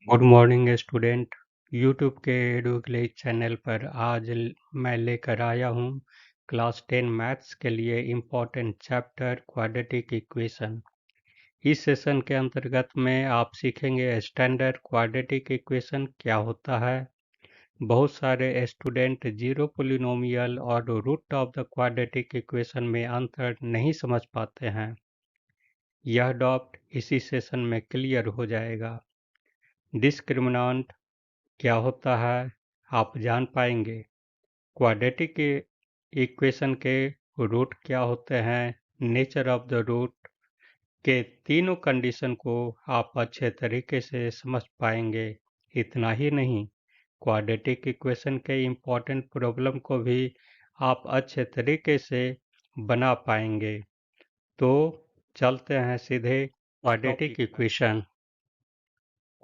Good morning student. YouTube के एडुक्लिज channel पर आज मैं लेकर आया हूँ क्लास 10 मैथ्स के लिए इम्पोर्टेंट चैप्टर क्वाड्रेटिक इक्वेशन। इस सेशन के अंतर्गत में आप सीखेंगे स्टैंडर्ड क्वाड्रेटिक इक्वेशन क्या होता है। बहुत सारे स्टूडेंट जीरो पोलिनोमियल और root of the quadratic equation में अंतर नहीं समझ पाते हैं। यह डाउट इसी सेशन में क्लियर हो जाएगा। डिस्क्रिमिनेंट क्या होता है आप जान पाएंगे। क्वाड्रेटिक इक्वेशन के रूट क्या होते हैं, नेचर ऑफ द रूट के तीनों कंडीशन को आप अच्छे तरीके से समझ पाएंगे। इतना ही नहीं, क्वाड्रेटिक इक्वेशन के इम्पोर्टेंट प्रॉब्लम को भी आप अच्छे तरीके से बना पाएंगे। तो चलते हैं सीधे क्वाड्रेटिक इक्वेशन।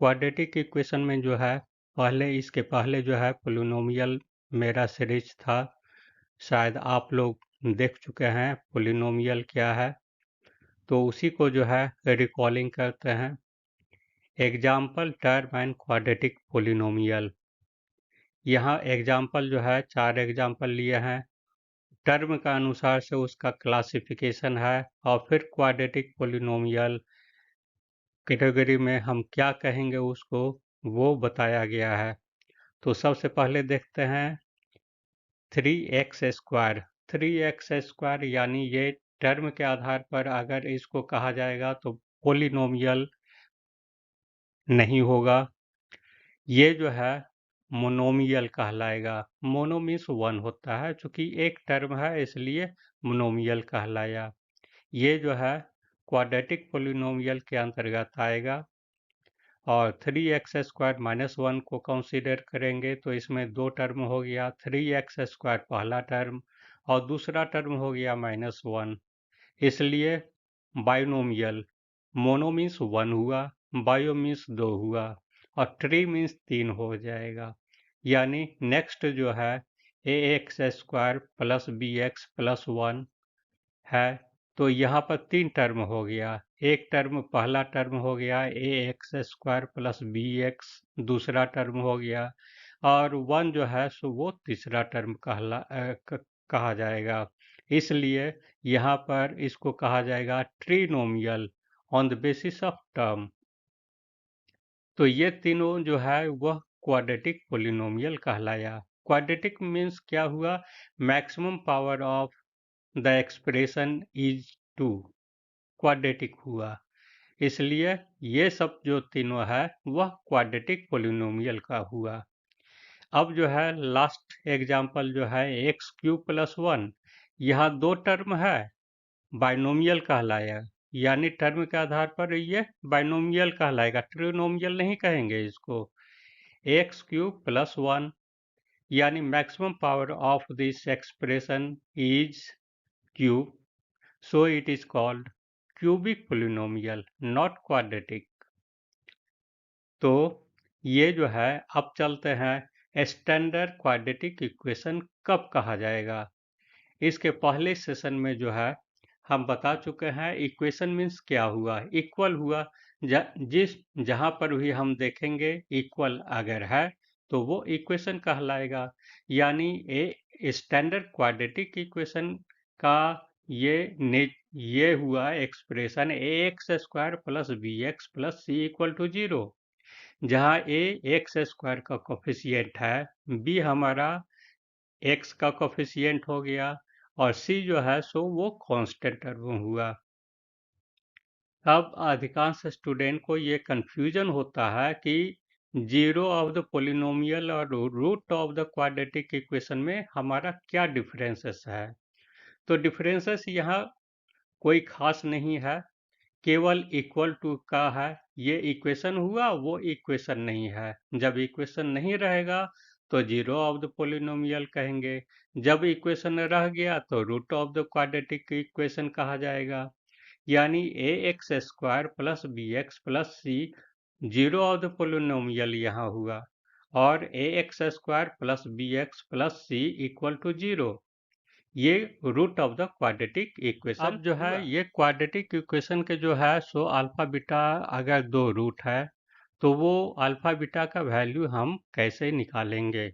क्वाड्रेटिक इक्वेशन में जो है इसके पहले जो है पोलिनोमियल मेरा सीरीज था, शायद आप लोग देख चुके हैं पोलिनोमियल क्या है। तो उसी को जो है रिकॉलिंग करते हैं। Example term and quadratic polynomial. यहाँ एग्जाम्पल जो है 4 एग्जाम्पल लिए हैं। टर्म का अनुसार से उसका क्लासिफिकेशन है और फिर क्वाड्रेटिक पोलिनोमियल कैटेगरी में हम क्या कहेंगे उसको, वो बताया गया है। तो सबसे पहले देखते हैं 3x² 3x² यानी ये टर्म के आधार पर अगर इसको कहा जाएगा तो पोलिनोमियल नहीं होगा। ये जो है मोनोमियल कहलाएगा। मोनो मीन्स वन होता है, चूंकि एक टर्म है इसलिए मोनोमियल कहलाया। ये जो है क्वाड्रेटिक पोलिनोमियल के अंतर्गत आएगा। और 3x² - 1 को कंसीडर करेंगे तो इसमें दो टर्म हो गया। 3x² पहला टर्म और दूसरा टर्म हो गया -1, इसलिए बाइनोमियल। मोनो मीन्स 1 हुआ, बायो मीन्स 2 हुआ और ट्री मीन्स 3 हो जाएगा। यानी नेक्स्ट जो है ax² + bx + 1 है। तो यहाँ पर 3 टर्म हो गया। एक टर्म पहला टर्म हो गया ax² + bx, दूसरा टर्म हो गया और 1 जो है सो वो तीसरा टर्म कहा जाएगा। इसलिए यहाँ पर इसको कहा जाएगा trinomial on the basis of term. तो ये तीनों जो है वह क्वाड्रेटिक पोलिनोमियल कहलाया। क्वाड्रेटिक मीन्स क्या हुआ, maximum power of the expression is 2, quadratic हुआ। इसलिए ये सब जो तीनों है वह क्वाड्रेटिक पोलिनोमियल का हुआ। अब जो है लास्ट एग्जाम्पल जो है x³ + 1, यहाँ दो टर्म है, बाइनोमियल कहलाया। यानी टर्म के आधार पर ये बाइनोमियल कहलाएगा, ट्रिनोमियल नहीं कहेंगे इसको। x³ + 1 यानी maximum power of this expression is cube, so it is called cubic polynomial, not quadratic। तो ये जो है, अब चलते हैं स्टैंडर्ड क्वाड्रेटिक इक्वेशन कब कहा जाएगा। इसके पहले सेशन में जो है हम बता चुके हैं इक्वेशन मीन्स क्या हुआ, इक्वल हुआ। जहाँ पर भी हम देखेंगे इक्वल अगर है तो वो इक्वेशन कहलाएगा। यानी ए स्टैंडर्ड क्वाड्रेटिक इक्वेशन का ये हुआ एक्सप्रेशन ax² + bx + c = 0, जहाँ ax² का कोफिशिएंट है, b हमारा x का कोफिशिएंट हो गया और c जो है सो वो कांस्टेंट टर्म हुआ। अब अधिकांश स्टूडेंट को ये कंफ्यूजन होता है कि जीरो ऑफ द पोलिनोमियल और root of the quadratic equation में हमारा क्या डिफरेंसेस है। तो डिफरेंसेस यहाँ कोई खास नहीं है, केवल इक्वल टू का है। ये इक्वेशन हुआ, वो इक्वेशन नहीं है। जब इक्वेशन नहीं रहेगा तो जीरो ऑफ द पोलिनोमियल कहेंगे, जब इक्वेशन रह गया तो root of the quadratic equation कहा जाएगा। यानी ax² + bx + c zero of the polynomial यहाँ हुआ और ax² + bx + c = 0, ये root of the quadratic equation. अब जो है ये क्वाड्रेटिक इक्वेशन के जो है सो अल्फा बीटा अगर दो रूट है तो वो अल्फा बीटा का वैल्यू हम कैसे निकालेंगे।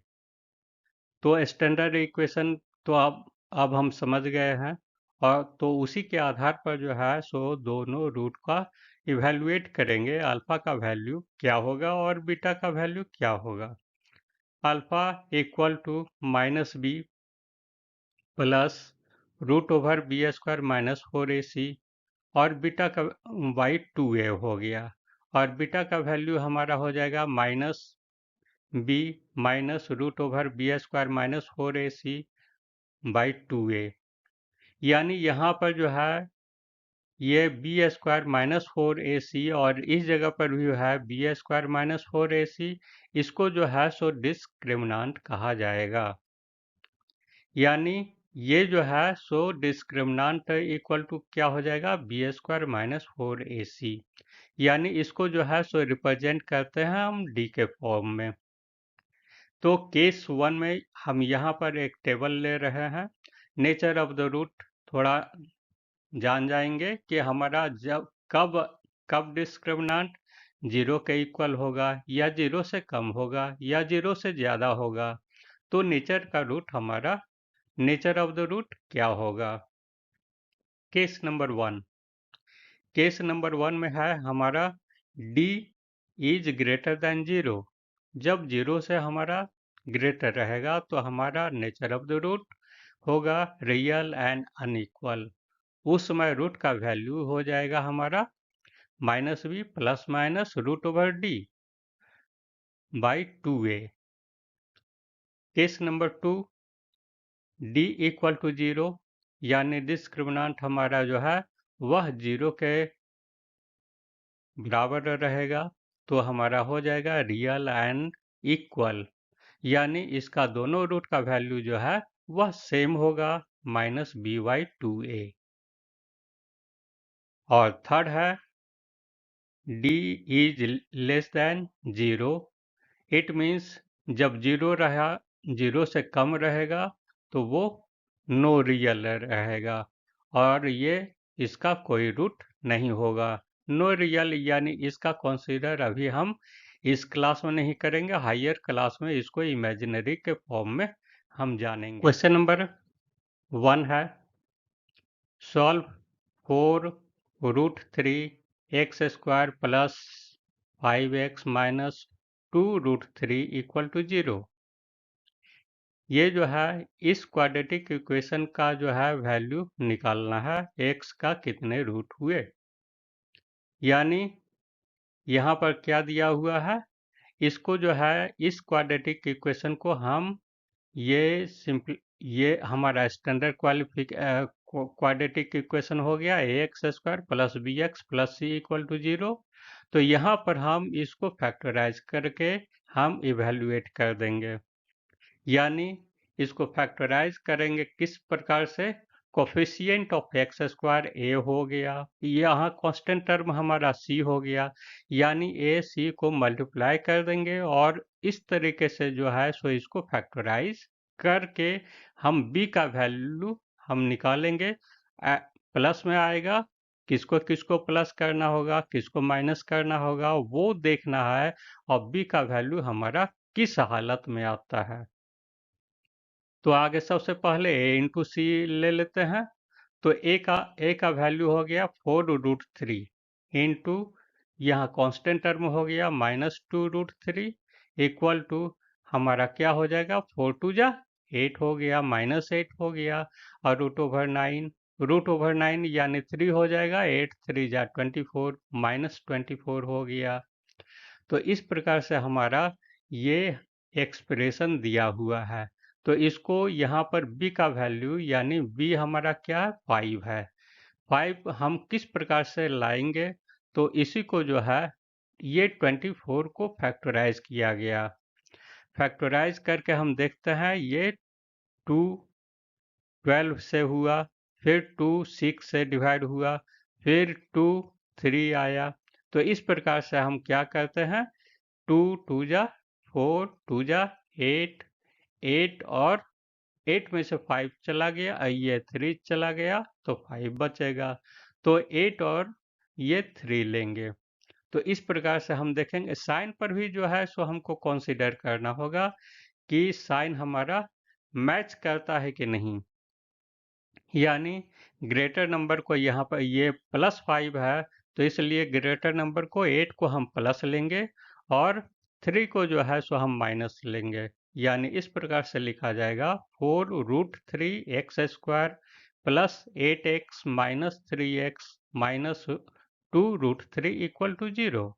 तो स्टैंडर्ड इक्वेशन तो अब हम समझ गए हैं, और तो उसी के आधार पर जो है सो दोनों रूट का इवैल्यूएट करेंगे, अल्फा का वैल्यू क्या होगा और बीटा का वैल्यू क्या होगा। Alpha equal to -b plus √/b² - 4ac, और बीटा का y2a हो गया, और बीटा का वैल्यू हमारा हो जाएगा -b -√/b²-4ac/2a। यानी यहाँ पर जो है ये b² - 4ac, और इस जगह पर भी है b² - 4ac, इसको जो है सो डिस्क्रिमिनांट कहा जाएगा। यानी ये जो है सो डिस्क्रिमिनांट इक्वल टू क्या हो जाएगा, b² - 4ac। यानी इसको जो है सो रिप्रेजेंट करते हैं हम डी के फॉर्म में। तो केस 1 में हम यहाँ पर एक टेबल ले रहे हैं। नेचर ऑफ द रूट थोड़ा जान जाएंगे कि हमारा जब कब डिस्क्रिमिनांट 0 के इक्वल होगा, या 0 से कम होगा, या 0 से ज़्यादा होगा। तो नेचर ऑफ द रूट क्या होगा। केस नंबर 1 में है हमारा d इज ग्रेटर देन 0। जब 0 से हमारा ग्रेटर रहेगा तो हमारा नेचर ऑफ द रूट होगा रियल एंड अनइक्वल। उस समय रूट का वैल्यू हो जाएगा हमारा -b ±√/d/2a। Case number 2, d equal to 0, यानी डिस्क्रिमिनांट हमारा जो है वह 0 के बराबर रहेगा, तो हमारा हो जाएगा रियल एंड इक्वल, यानी इसका दोनों रूट का वैल्यू जो है वह सेम होगा -b/2a। और थर्ड है d is less than 0। It means जब 0 से कम रहेगा तो वो नो रियल रहेगा, और ये इसका कोई रूट नहीं होगा। नो रियल यानी इसका कंसीडर अभी हम इस क्लास में नहीं करेंगे, हायर क्लास में इसको इमेजिनरी के फॉर्म में हम जानेंगे। क्वेश्चन नंबर 1 है, solve 4√3x² plus 5x minus 2√3 equal to 0। ये जो है इस क्वाड्रेटिक इक्वेशन का जो है वैल्यू निकालना है, x का कितने रूट हुए। यानी यहाँ पर क्या दिया हुआ है, इसको जो है इस क्वाड्रेटिक इक्वेशन को हम ये हमारा स्टैंडर्ड क्वाड्रेटिक इक्वेशन हो गया ax² plus bx plus c equal to 0। तो यहाँ पर हम इसको फैक्टराइज करके हम इवेल्युएट कर देंगे। यानी इसको फैक्टराइज करेंगे किस प्रकार से, कोफिशिएंट ऑफ x² a हो गया, यहाँ कांस्टेंट टर्म हमारा c हो गया, यानी a c को मल्टीप्लाई कर देंगे, और इस तरीके से जो है सो इसको फैक्टराइज करके हम b का वैल्यू हम निकालेंगे। प्लस में आएगा, किसको किसको प्लस करना होगा, किसको माइनस करना होगा, वो देखना है, और b का वैल्यू हमारा किस हालत में आता है। तो आगे सबसे पहले a इंटू सी ले लेते हैं। तो a का वैल्यू हो गया 4√3 इंटू यहाँ कांस्टेंट टर्म हो गया -2√3 इक्वल टू हमारा क्या हो जाएगा, 4 2 8 हो गया, -8 हो गया, और √9 यानी 3 हो जाएगा, 8 3 24 -24 हो गया। तो इस प्रकार से हमारा ये एक्सप्रेशन दिया हुआ है। तो इसको यहाँ पर b का वैल्यू, यानी b हमारा क्या है, 5 है। 5 हम किस प्रकार से लाएंगे, तो इसी को जो है ये 24 को फैक्टराइज किया गया। फैक्टराइज करके हम देखते हैं ये 2 12 से हुआ, फिर 2 6 से डिवाइड हुआ, फिर 2 3 आया। तो इस प्रकार से हम क्या करते हैं, 2 2 4 2 8 8, और 8 में से 5 चला गया, ये 3 चला गया, तो 5 बचेगा। तो 8 और ये 3 लेंगे। तो इस प्रकार से हम देखेंगे साइन पर भी जो है सो हमको कंसीडर करना होगा कि साइन हमारा मैच करता है कि नहीं, यानी ग्रेटर नंबर को यहाँ पर ये +5 है तो इसलिए ग्रेटर नंबर को 8 को हम प्लस लेंगे और 3 को जो है सो हम माइनस लेंगे, यानी इस प्रकार से लिखा जाएगा 4√3x² plus 8x minus 3x minus 2√3 equal to 0।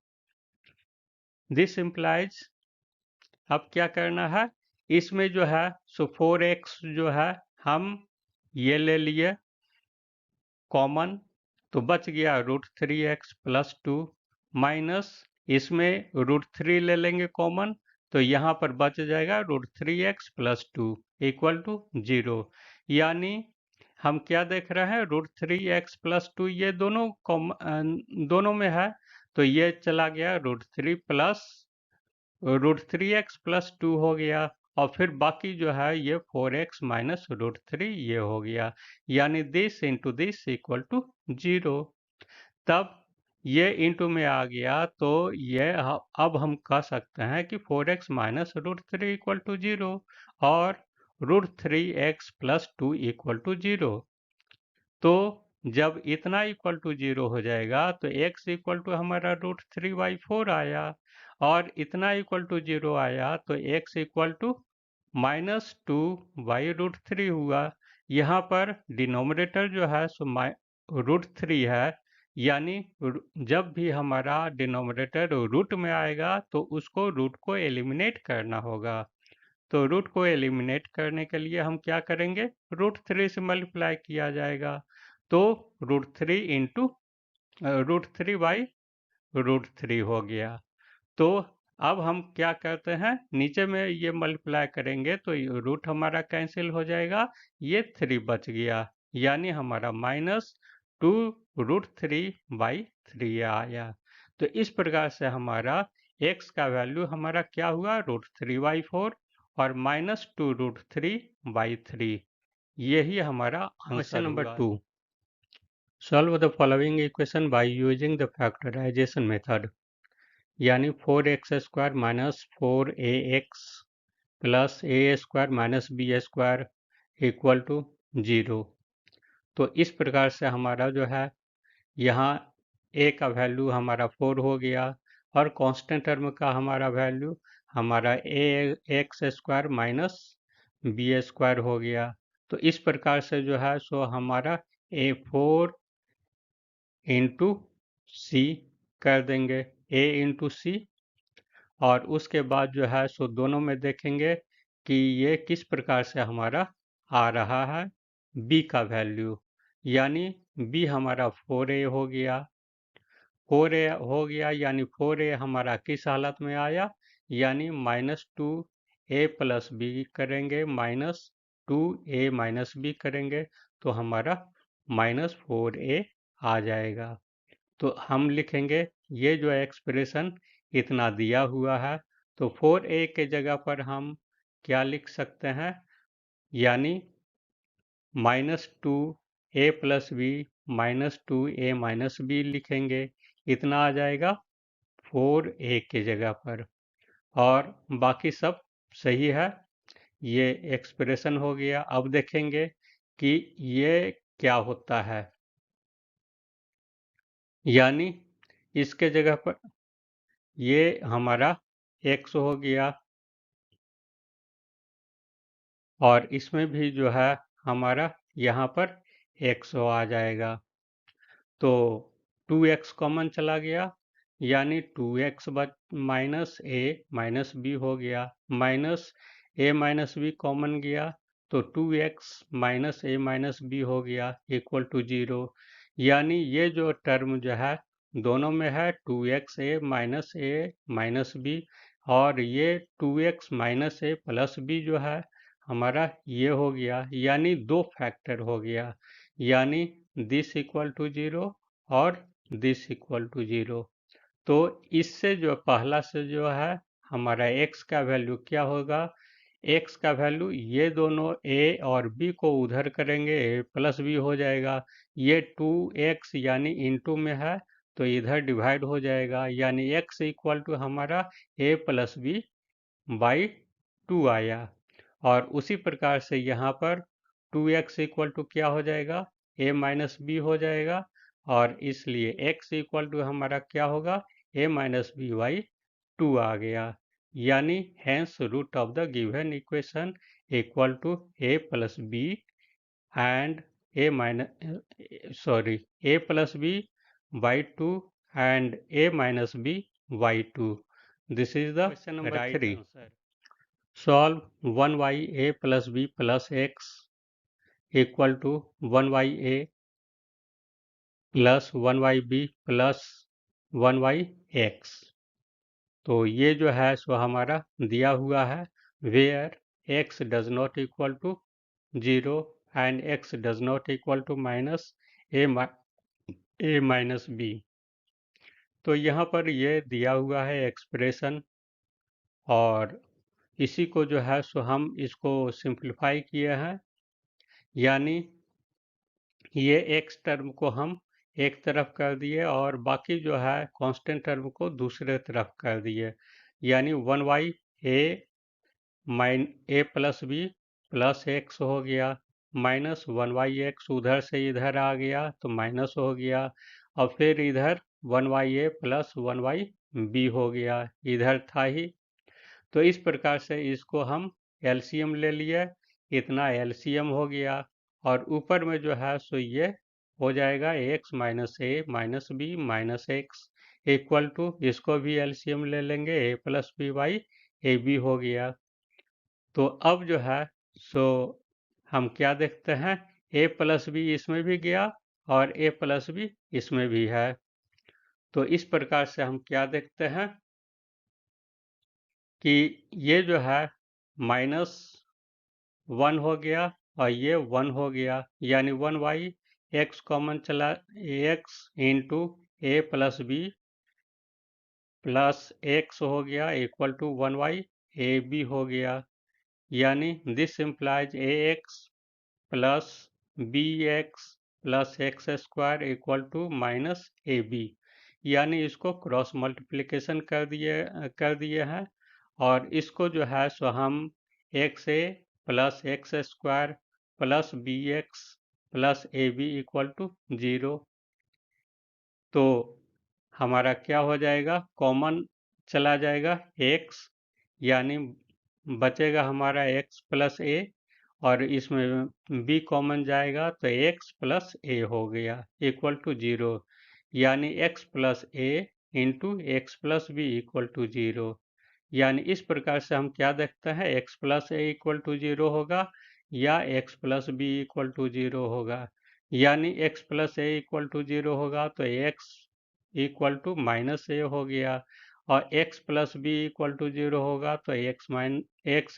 This implies, अब क्या करना है, इसमें जो है सो 4x जो है हम ये ले लिए कॉमन, तो बच गया √3x प्लस 2 माइनस इसमें √3 ले लेंगे कॉमन, तो यहाँ पर बच जाएगा √3x प्लस 2 इक्वल टू 0। यानी हम क्या देख रहे हैं, √3x प्लस 2 ये दोनों में है, तो ये चला गया √3x प्लस 2 हो गया और फिर बाकी जो है ये 4x माइनस √3 ये हो गया, यानी this into this equal to 0। तब ये इंटू में आ गया तो ये अब हम कह सकते हैं कि 4x माइनस √3 इक्वल टू 0 और √3x प्लस 2 इक्वल टू 0। तो जब इतना इक्वल टू 0 हो जाएगा तो x इक्वल टू हमारा √3/4 आया और इतना इक्वल टू 0 आया तो x इक्वल टू -2/√3 हुआ। यहाँ पर डिनोमिनेटर जो है सो √3 है, यानी जब भी हमारा डिनोमिनेटर रूट में आएगा तो उसको रूट को एलिमिनेट करना होगा। तो रूट को एलिमिनेट करने के लिए हम क्या करेंगे, √3 से मल्टीप्लाई किया जाएगा, तो √3 इंटू √3/√3 हो गया। तो अब हम क्या करते हैं, नीचे में ये मल्टीप्लाई करेंगे तो रूट हमारा कैंसिल हो जाएगा, ये 3 बच गया, यानी हमारा -2√3/3 आया। तो इस प्रकार से हमारा x का वैल्यू हमारा क्या हुआ, √3/4 और -2√3/3, यही हमारा answer number 2। Solve the following equation by using the factorisation method, यानी 4x² minus 4ax plus a² minus b² equal to 0। तो इस प्रकार से हमारा जो है यहाँ a का वैल्यू हमारा 4 हो गया और कांस्टेंट टर्म का हमारा वैल्यू हमारा ax² माइनस b² हो गया। तो इस प्रकार से जो है सो हमारा a4 इंटू सी कर देंगे, a इंटू सी, और उसके बाद जो है सो दोनों में देखेंगे कि ये किस प्रकार से हमारा आ रहा है b का वैल्यू, यानी b हमारा 4a हो गया, 4a हो गया, यानी 4a हमारा किस हालत में आया, यानी -2a प्लस b करेंगे -2a माइनस b करेंगे तो हमारा -4a आ जाएगा। तो हम लिखेंगे ये जो एक्सप्रेशन इतना दिया हुआ है, तो 4a के जगह पर हम क्या लिख सकते हैं, यानी -2a plus b -2a minus b लिखेंगे, इतना आ जाएगा 4a के जगह पर, और बाकी सब सही है। ये एक्सप्रेशन हो गया। अब देखेंगे कि ये क्या होता है, यानी इसके जगह पर ये हमारा x हो गया और इसमें भी जो है हमारा यहाँ पर x आ जाएगा, तो 2x कॉमन चला गया, यानी 2x minus a minus b हो गया, minus a minus b common गया तो 2x minus a minus b हो गया इक्वल टू 0। यानी ये जो टर्म जो है दोनों में है 2xa माइनस b, और ये 2x minus a plus b जो है हमारा ये हो गया, यानी दो फैक्टर हो गया, यानी दिस इक्वल टू 0 और दिस इक्वल टू 0। तो इससे जो पहला से जो है हमारा x का वैल्यू क्या होगा, x का वैल्यू ये दोनों a और b को उधर करेंगे a प्लस b हो जाएगा, ये 2x यानी इंटू में है तो इधर डिवाइड हो जाएगा, यानी x इक्वल टू हमारा a प्लस बी बाई 2 आया। और उसी प्रकार से यहाँ पर 2x इक्वल टू क्या हो जाएगा, a माइनस बी हो जाएगा, और इसलिए x इक्वल टू हमारा क्या होगा, a माइनस बी बाई 2 आ गया। यानी hence root of the given equation equal to a plus B and a plus b by 2 and a minus b by 2. This is the question number right 3. Answer. Solve 1y a plus b plus x equal to 1y a plus 1y b plus 1y x. तो ये जो है सो हमारा दिया हुआ है, where x does not equal to 0 and x does not equal to minus a minus b. तो यहाँ पर ये दिया हुआ है एक्सप्रेशन, और इसी को जो है सो हम इसको सिंप्लीफाई किए हैं, यानी ये x टर्म को हम एक तरफ कर दिए और बाकी जो है कांस्टेंट टर्म को दूसरे तरफ कर दिए, यानी 1y a plus B plus X हो गया, माइनस 1y(x) उधर से इधर आ गया तो माइनस हो गया, और फिर इधर 1y(a) प्लस 1y(b) हो गया, इधर था ही। तो इस प्रकार से इसको हम एलसीएम ले लिए, इतना एलसीएम हो गया, और ऊपर में जो है सो ये हो जाएगा x minus A minus B minus X equal to, इसको भी एलसीएम ले लेंगे, a plus B by A B हो गया। तो अब जो है सो हम क्या देखते हैं, a प्लस बी इसमें भी गया और a प्लस बी इसमें भी है। तो इस प्रकार से हम क्या देखते हैं कि ये जो है -1 हो गया और ये 1 हो गया, यानी 1y(x) कॉमन चला, x into a plus B plus X हो गया इक्वल टू 1y(ab) हो गया, यानी this implies ax plus bx plus X square equal to minus ab, यानी इसको क्रॉस मल्टीप्लिकेशन कर दिए हैं, और इसको जो है सो हम xa plus X square plus bx plus ab equal to 0, तो हमारा क्या हो जाएगा, कॉमन चला जाएगा x, यानी बचेगा हमारा x प्लस a, और इसमें b कॉमन जाएगा तो x प्लस a हो गया इक्वल टू 0, यानी x plus a into X plus B equal to 0। यानी इस प्रकार से हम क्या देखते हैं, x plus a equal to 0 होगा या x plus B equal to 0 होगा, यानी x plus a equal to 0 होगा तो x equal to minus a हो गया, और x plus B equal to 0 होगा तो x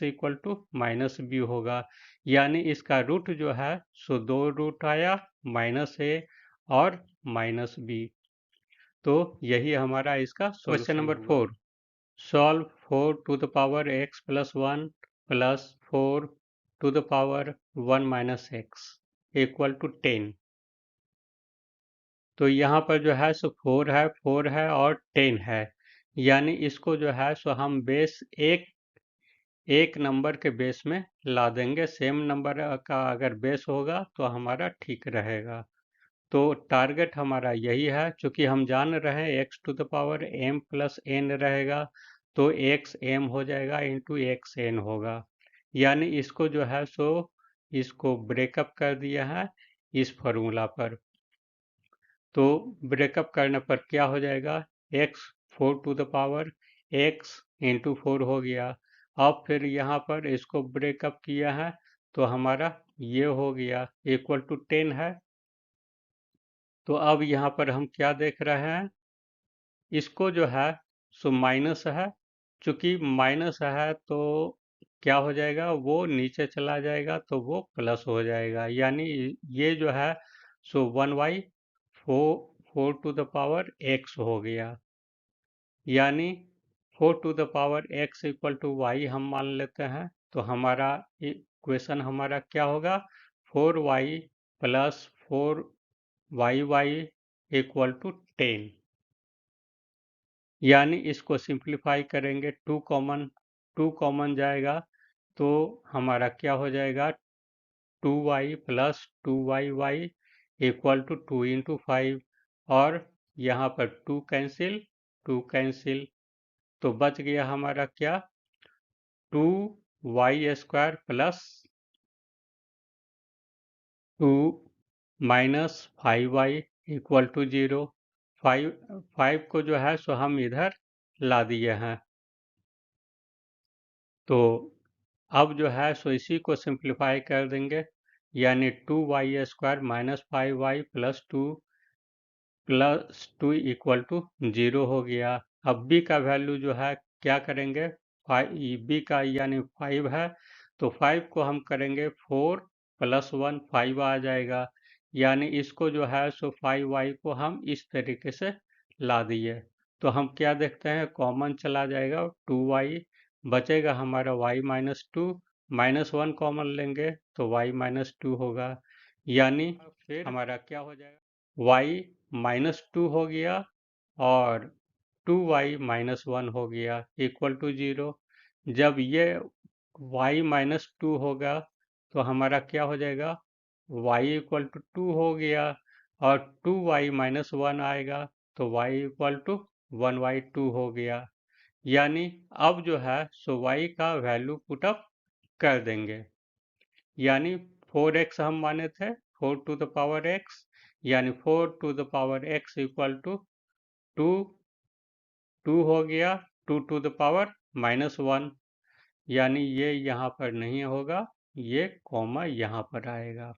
equal to minus B होगा, यानी इसका रूट जो है सो 2 रूट आया, -a और -b। तो यही हमारा इसका question number 4। Solve 4 to the power x प्लस 1 plus 4 to the power 1 minus x equal to 10। तो यहाँ पर जो है सो 4 है और 10 है, यानी इसको जो है सो हम बेस एक नंबर के बेस में ला देंगे, सेम नंबर का अगर बेस होगा तो हमारा ठीक रहेगा। तो टारगेट हमारा यही है, चूँकि हम जान रहे हैं x to the power m plus n रहेगा, तो x m हो जाएगा इंटू x n होगा, यानी इसको जो है सो इसको ब्रेकअप कर दिया है इस फॉर्मूला पर। तो ब्रेकअप करने पर क्या हो जाएगा, x 4 to the power x into 4 हो गया। अब फिर यहाँ पर इसको ब्रेकअप किया है तो हमारा ये हो गया इक्वल टू 10 है। तो अब यहाँ पर हम क्या देख रहे हैं, इसको जो है सो माइनस है, चूंकि माइनस है तो क्या हो जाएगा, वो नीचे चला जाएगा तो वो प्लस हो जाएगा, यानी ये जो है सो 1/4 टू द पावर x हो गया, यानी 4 to the power x equal to y हम मान लेते हैं, तो हमारा इक्वेशन हमारा क्या होगा, 4y plus 4yy equal to 10। यानी इसको सिंप्लीफाई करेंगे, टू कॉमन जाएगा तो हमारा क्या हो जाएगा, 2y plus 2y equal to 2 × 5 और यहाँ पर 2 कैंसिल तो बच गया हमारा क्या, 2y² plus 2 minus 5y equal to 0। 5 को जो है सो हम इधर ला दिए हैं। तो अब जो है सो इसी को सिंप्लीफाई कर देंगे, यानी 2y² minus 5y plus two equal to 0 हो गया। अब b का वैल्यू जो है क्या करेंगे, b का यानी 5 है तो 5 को हम करेंगे 4 + 1 5 आ जाएगा, यानी इसको जो है सो 5y को हम इस तरीके से ला दिए। तो हम क्या देखते हैं, कॉमन चला जाएगा, 2y बचेगा हमारा y-2 -1 कॉमन लेंगे तो y-2 होगा, यानी फिर हमारा क्या हो जाएगा, y-2 हो गया और 2y-1 हो गया इक्वल टू 0। जब ये y-2 होगा तो हमारा क्या हो जाएगा, y इक्वल टू 2 हो गया और 2y-1 आएगा तो y इक्वल टू 1/2 हो गया, यानी अब जो है सो y का वैल्यू पुटअप कर देंगे, यानी 4x हम माने थे, 4 टू द पावर x, यानी 4 to the power x equal to 2 हो गया, 2 टू द पावर -1, यानी ये यहाँ पर नहीं होगा, ये कॉमा यहाँ पर आएगा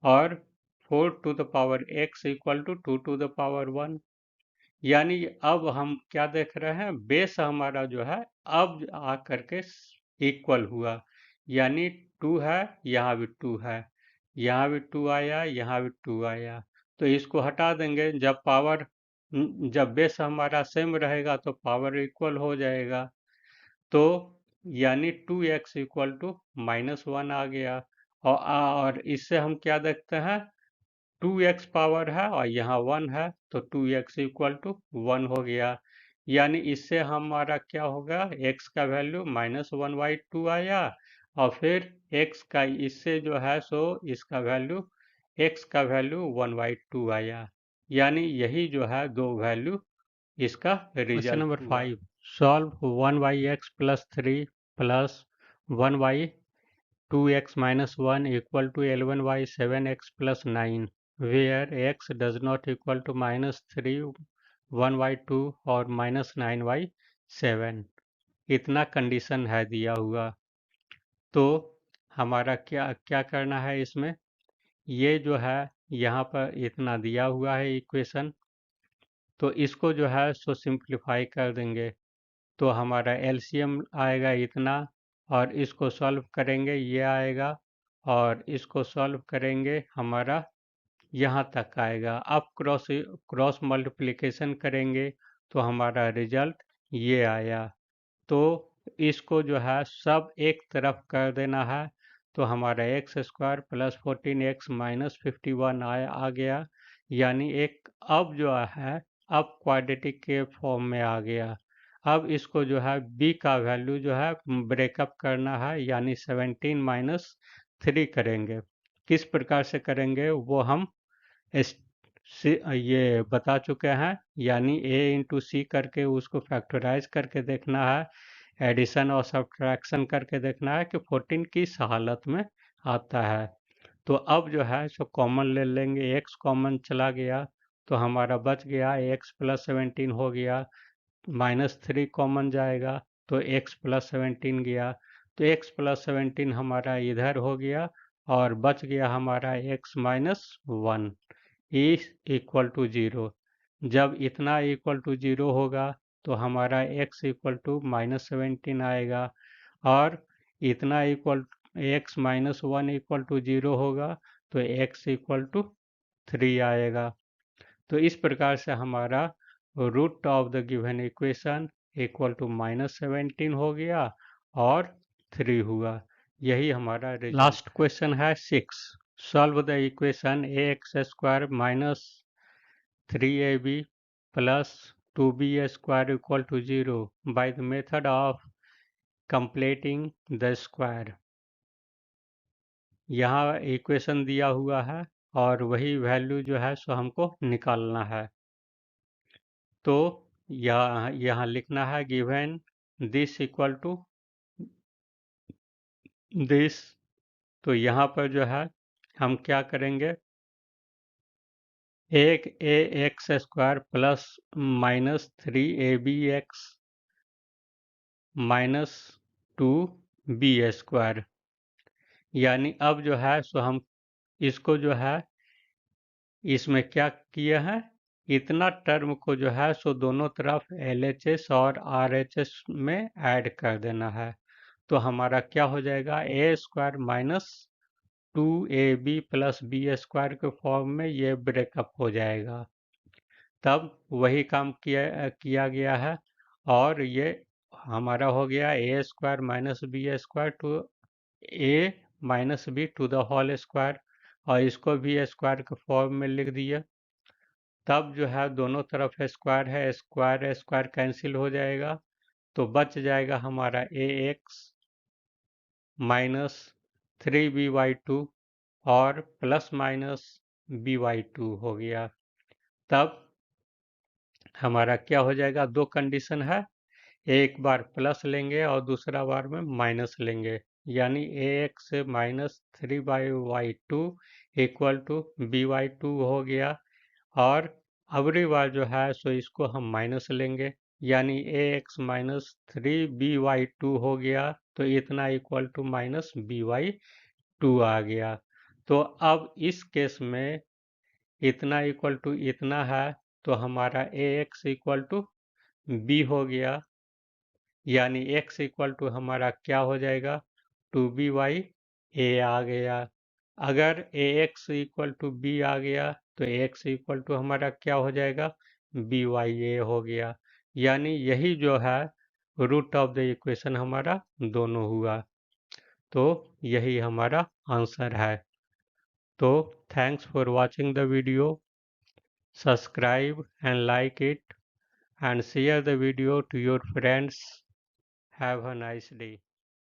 और 4 to the power x equal to 2 to the power 1, यानी अब हम क्या देख रहे हैं, बेस हमारा जो है अब आ करके इक्वल हुआ, यानी 2 है, यहाँ भी 2 है, यहाँ भी 2 आया, यहाँ भी 2 आया, तो इसको हटा देंगे। जब बेस हमारा सेम रहेगा तो पावर इक्वल हो जाएगा, तो यानी 2x इक्वल टू -1 आ गया और इससे हम क्या देखते हैं, 2x पावर है और यहाँ 1 है तो 2x इक्वल टू 1 हो गया, यानी इससे हमारा क्या होगा, x का वैल्यू -1/2 आया और फिर x का इससे जो है सो इसका वैल्यू x का वैल्यू 1/2 आया, यानी यही जो है दो वैल्यू इसका result number 5, solve 1/x + 3 + 1/2x-1 equal to 11/7x + 9 where x does not equal to -3 1/2 और -9/7, इतना कंडीशन है दिया हुआ। तो हमारा क्या क्या करना है इसमें, ये जो है यहाँ पर इतना दिया हुआ है इक्वेशन, तो इसको जो है सो सिंप्लीफाई कर देंगे तो हमारा एलसीएम आएगा इतना और इसको सॉल्व करेंगे ये आएगा और इसको सॉल्व करेंगे हमारा यहाँ तक आएगा। अब क्रॉस मल्टीप्लिकेशन करेंगे तो हमारा रिजल्ट ये आया, तो इसको जो है सब एक तरफ कर देना है तो हमारा x² + 14x - 51 आ गया, यानी एक अब जो है अब क्वाड्रेटिक के फॉर्म में आ गया। अब इसको जो है b का वैल्यू जो है ब्रेकअप करना है, यानी 17 - 3 करेंगे। किस प्रकार से करेंगे वो हम ये बता चुके हैं, यानी a × c करके उसको फैक्टराइज करके देखना है, एडिशन और सब्ट्रैक्शन करके देखना है कि 14 किस हालत में आता है। तो अब जो है सो कॉमन ले लेंगे, x कॉमन चला गया तो हमारा बच गया x + 17 हो गया, -3 कॉमन जाएगा तो x + 17 गया, तो x + 17 हमारा इधर हो गया और बच गया हमारा x - 1 इज इक्वल टू 0। जब इतना इक्वल टू 0 होगा तो हमारा x इक्वल टू -17 आएगा और इतना इक्वल x - 1 इक्वल टू 0 होगा तो x इक्वल टू 3 आएगा। तो इस प्रकार से हमारा root of the given equation equal to -17 हो गया और 3 हुआ, यही हमारा लास्ट क्वेश्चन है 6। Solve the equation ax² - 3ab + 2b square equal to 0 by the method of completing the square। यहाँ इक्वेशन दिया हुआ है और वही वैल्यू जो है सो हमको निकालना है। तो यहाँ लिखना है given this equal to this. तो यहाँ पर जो है हम क्या करेंगे, एक a x square plus minus 3ab x minus 2b square, यानी अब जो है सो हम इसको जो है इसमें क्या किए हैं, इतना टर्म को जो है सो दोनों तरफ LHS और RHS में ऐड कर देना है। तो हमारा क्या हो जाएगा, a square minus 2ab plus b square के फॉर्म में ये ब्रेकअप हो जाएगा। तब वही काम किया गया है और ये हमारा हो गया a square minus b square to a minus b to the whole square, और इसको भी स्क्वायर के फॉर्म में लिख दिया। तब जो है दोनों तरफ स्क्वायर है, स्क्वायर स्क्वायर कैंसिल हो जाएगा, तो बच जाएगा हमारा ए एक्स माइनस 3by2 और प्लस माइनस by2 हो गया। तब हमारा क्या हो जाएगा, दो कंडीशन है, एक बार प्लस लेंगे और दूसरा बार में माइनस लेंगे, यानी a x minus 3/2 equal to by2 हो गया। और अगली बार जो है सो इसको हम माइनस लेंगे, यानी ए एक्स माइनस 3by2 हो गया, तो इतना इक्वल टू माइनस by2 आ गया। तो अब इस केस में इतना इक्वल टू इतना है, तो हमारा ए एक्स इक्वल टू बी हो गया, यानी x इक्वल टू हमारा क्या हो जाएगा, 2b/a आ गया। अगर ए एक्स इक्वल टू बी आ गया तो x इक्वल टू हमारा क्या हो जाएगा, b/a हो गया, यानी यही जो है रूट ऑफ द इक्वेशन हमारा दोनों हुआ। तो यही हमारा आंसर है। तो thanks for watching the video, subscribe and like it and share the video to your friends. Have a nice day.